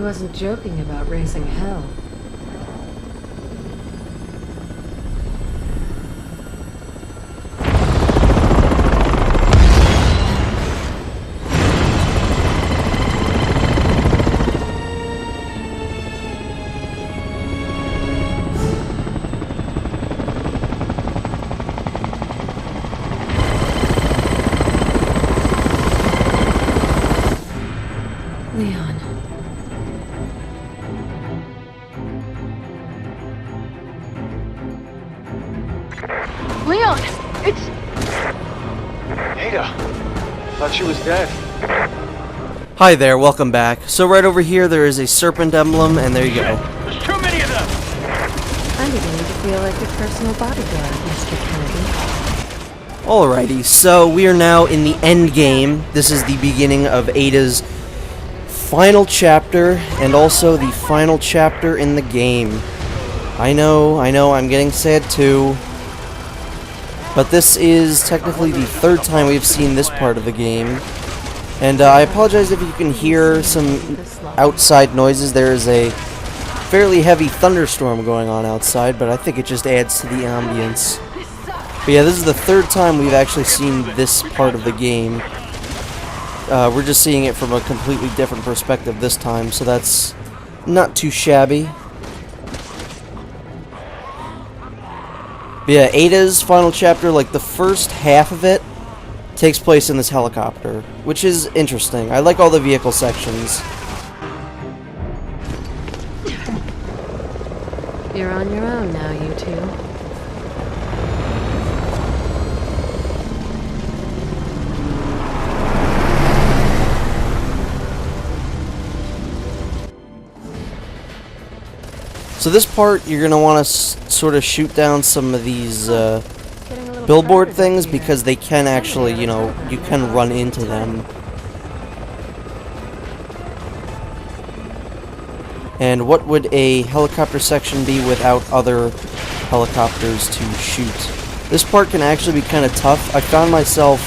wasn't joking about raising hell. Leon. Leon! It's... Ada! Thought she was dead. Hi there, welcome back. So right over here there is a serpent emblem, and there you go. There's too many of them! I'm beginning to feel like your personal bodyguard, Mr. Kennedy. Alrighty, so we are now in the end game. This is the beginning of Ada's final chapter, and also the final chapter in the game. I know, I'm getting sad too. But this is technically the third time we've seen this part of the game. And I apologize if you can hear some outside noises. There is a fairly heavy thunderstorm going on outside, but I think it just adds to the ambience. But yeah, this is the third time we've actually seen this part of the game. We're just seeing it from a completely different perspective this time, so that's not too shabby. But yeah, Ada's final chapter, like the first half of it, takes place in this helicopter, which is interesting. I like all the vehicle sections. You're on your own now, you two. So this part, you're going to want to sort of shoot down some of these billboard things, because they can actually, you know, you can run into them. And what would a helicopter section be without other helicopters to shoot? This part can actually be kind of tough. I found myself,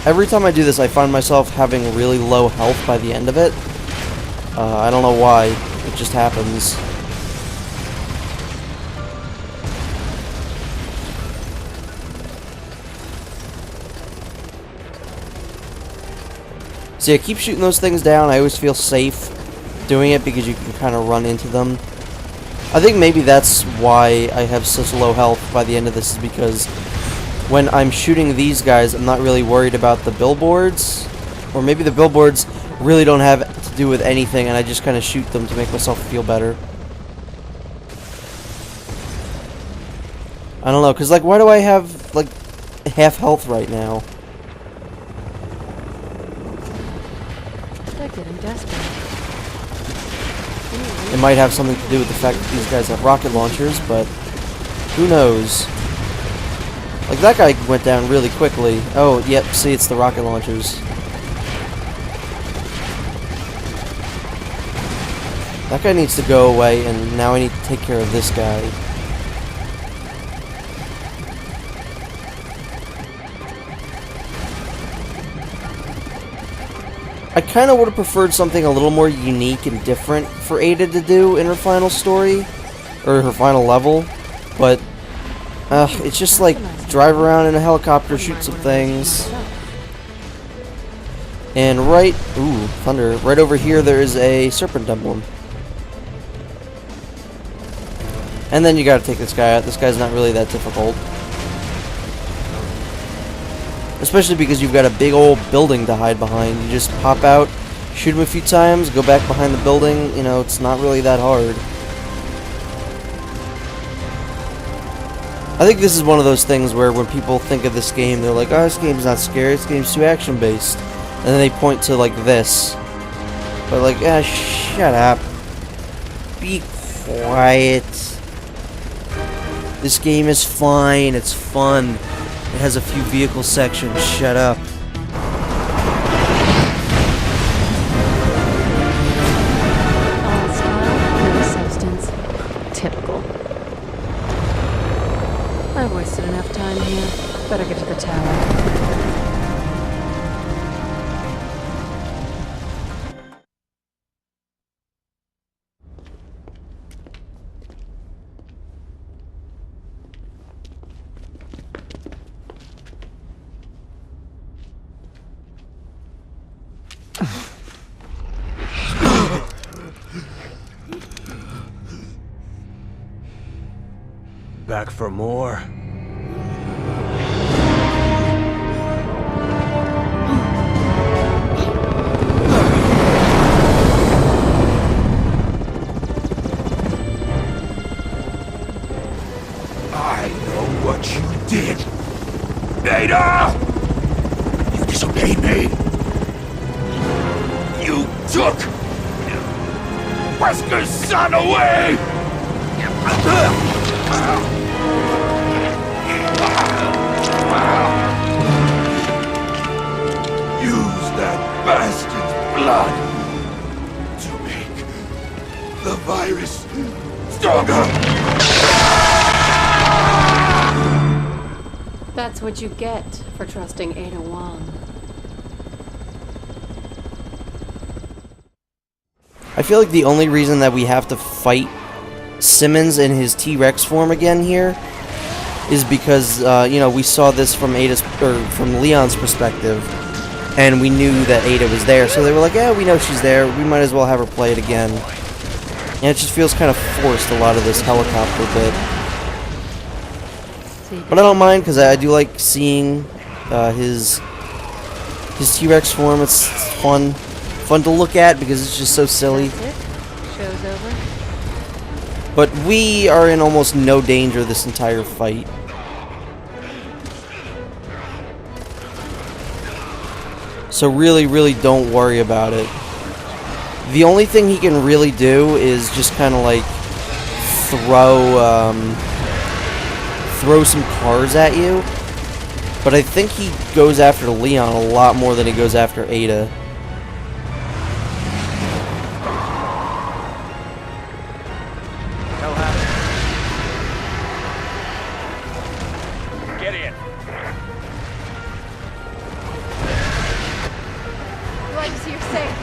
every time I do this, I find myself having really low health by the end of it. I don't know why, it just happens. So yeah, keep shooting those things down. I always feel safe doing it because you can kind of run into them. I think maybe that's why I have such low health by the end of this, is because when I'm shooting these guys, I'm not really worried about the billboards. Or maybe the billboards really don't have to do with anything, and I just kind of shoot them to make myself feel better. I don't know, because, like, why do I have, like, half health right now? They're getting desperate. It might have something to do with the fact that these guys have rocket launchers, but who knows? Like, that guy went down really quickly. Oh, yep, see, it's the rocket launchers. That guy needs to go away, and now I need to take care of this guy. I kind of would have preferred something a little more unique and different for Ada to do in her final story, or her final level, but it's just like drive around in a helicopter, shoot some things. And right, ooh, thunder, right over here there is a serpent emblem. And then you gotta take this guy out. This guy's not really that difficult. Especially because you've got a big old building to hide behind. You just pop out, shoot him a few times, go back behind the building. You know, it's not really that hard. I think this is one of those things where when people think of this game, they're like, oh, this game's not scary, this game's too action-based. And then they point to, like, this. But, like, ah, shut up. Be quiet. This game is fine, it's fun. It has a few vehicle sections. Shut up. All style, no substance. Typical. I've wasted enough time here. Better get to the tower. Back for more? I know what you did. Ada! You disobeyed me. You took Wesker's son away! Use that bastard's blood to make the virus stronger! That's what you get for trusting Ada Wong. I feel like the only reason that we have to fight Simmons in his T-Rex form again here is because, you know, we saw this from from Leon's perspective, and we knew that Ada was there, so they were like, yeah, we know she's there, we might as well have her play it again. And it just feels kind of forced, a lot of this helicopter bit. But I don't mind, because I do like seeing his T-Rex form. It's fun to look at, because it's just so silly. That's it. Show's over. But we are in almost no danger this entire fight. So really don't worry about it. The only thing he can really do is just kind of like throw some cars at you. But I think he goes after Leon a lot more than he goes after Ada. Get in. Glad to see you're safe.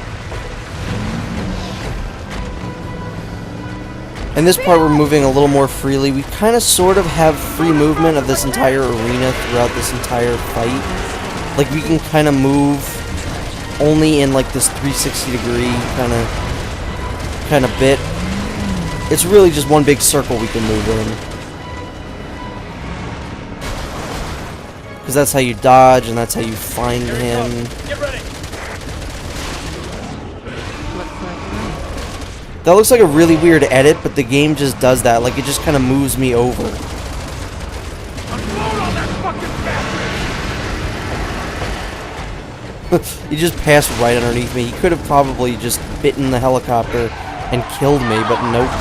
In this part, we're moving a little more freely. We kind of sort of have free movement of this entire arena throughout this entire fight. Like, we can kind of move only in like this 360-degree kind of bit. It's really just one big circle we can move in. Because that's how you dodge, and that's how you find him. Get ready. Looks like mine. That looks like a really weird edit, but the game just does that. Like, it just kind of moves me over. Unload on that fucking bastard! He just passed right underneath me. He could have probably just bitten the helicopter and killed me, but nope.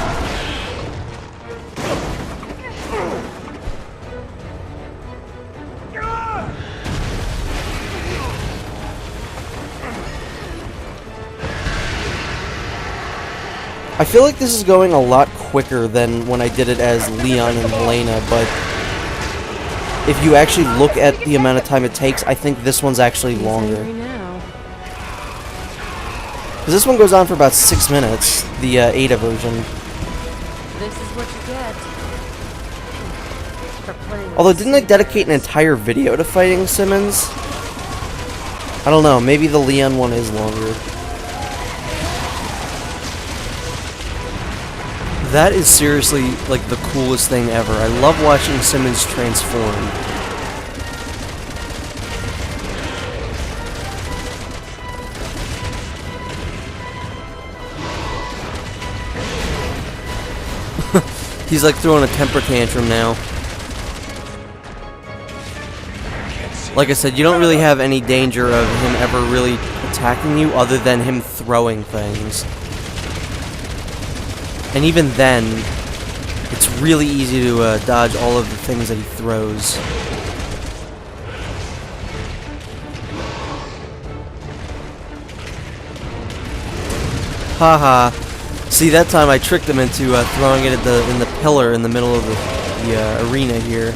I feel like this is going a lot quicker than when I did it as Leon and Helena, but if you actually look at the amount of time it takes, I think this one's actually longer. Angry now. Because this one goes on for about 6 minutes, the Ada version. This is what you get for playing. Although, didn't I dedicate an entire video to fighting Simmons? I don't know, maybe the Leon one is longer. That is seriously, like, the coolest thing ever. I love watching Simmons transform. He's, like, throwing a temper tantrum now. Like I said, you don't really have any danger of him ever really attacking you other than him throwing things. And even then, it's really easy to dodge all of the things that he throws. Haha. See, that time I tricked him into throwing it at in the pillar in the middle of the arena here.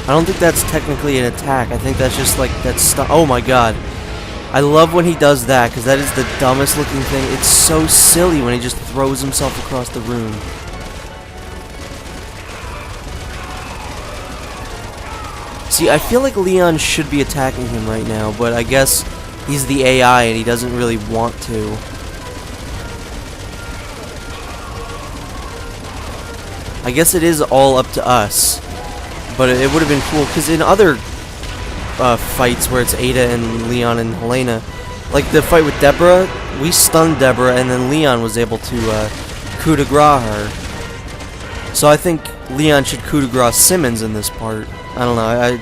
I don't think that's technically an attack. I think that's just like oh my god. I love when he does that, because that is the dumbest looking thing. It's so silly when he just throws himself across the room. See, I feel like Leon should be attacking him right now, but I guess he's the AI and he doesn't really want to. I guess it is all up to us, but it would have been cool, because in other fights where it's Ada and Leon and Helena, like the fight with Deborah, we stunned Deborah and then Leon was able to coup de grace her. So I think Leon should coup de grace Simmons in this part. I don't know,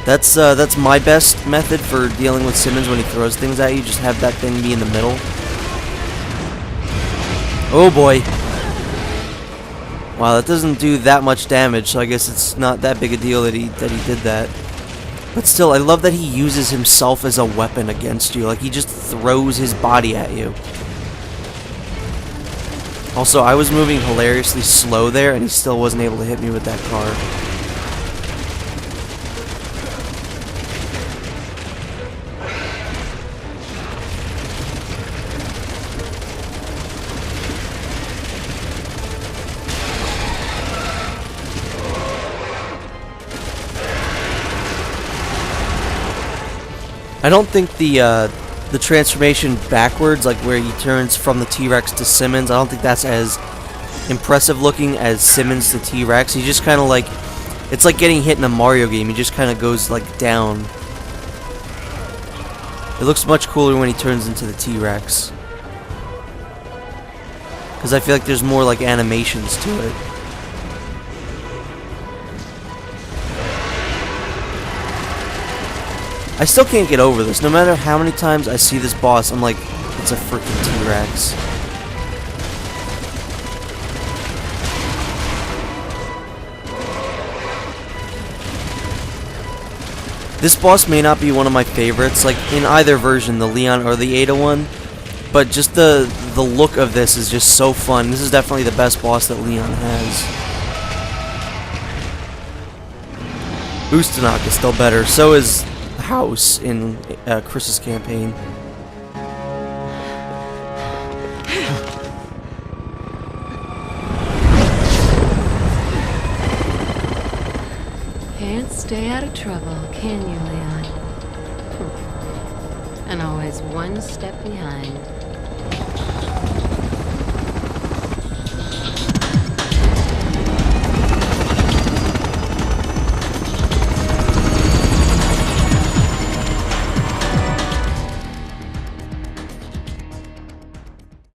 That's my best method for dealing with Simmons when he throws things at you. Just have that thing be in the middle. Oh boy. Wow, that doesn't do that much damage, so I guess it's not that big a deal that he did that. But still, I love that he uses himself as a weapon against you. Like, he just throws his body at you. Also, I was moving hilariously slow there, and he still wasn't able to hit me with that car. I don't think the transformation backwards, like where he turns from the T-Rex to Simmons, I don't think that's as impressive looking as Simmons to T-Rex. He just kind of like, it's like getting hit in a Mario game. He just kind of goes like down. It looks much cooler when he turns into the T-Rex, because I feel like there's more like animations to it. I still can't get over this. No matter how many times I see this boss, I'm like, it's a freaking T-Rex. This boss may not be one of my favorites, like in either version, the Leon or the Ada one, but just the look of this is just so fun. This is definitely the best boss that Leon has. Ustanok is still better. So is House in Chris's campaign. Can't stay out of trouble, can you, Leon? And always one step behind.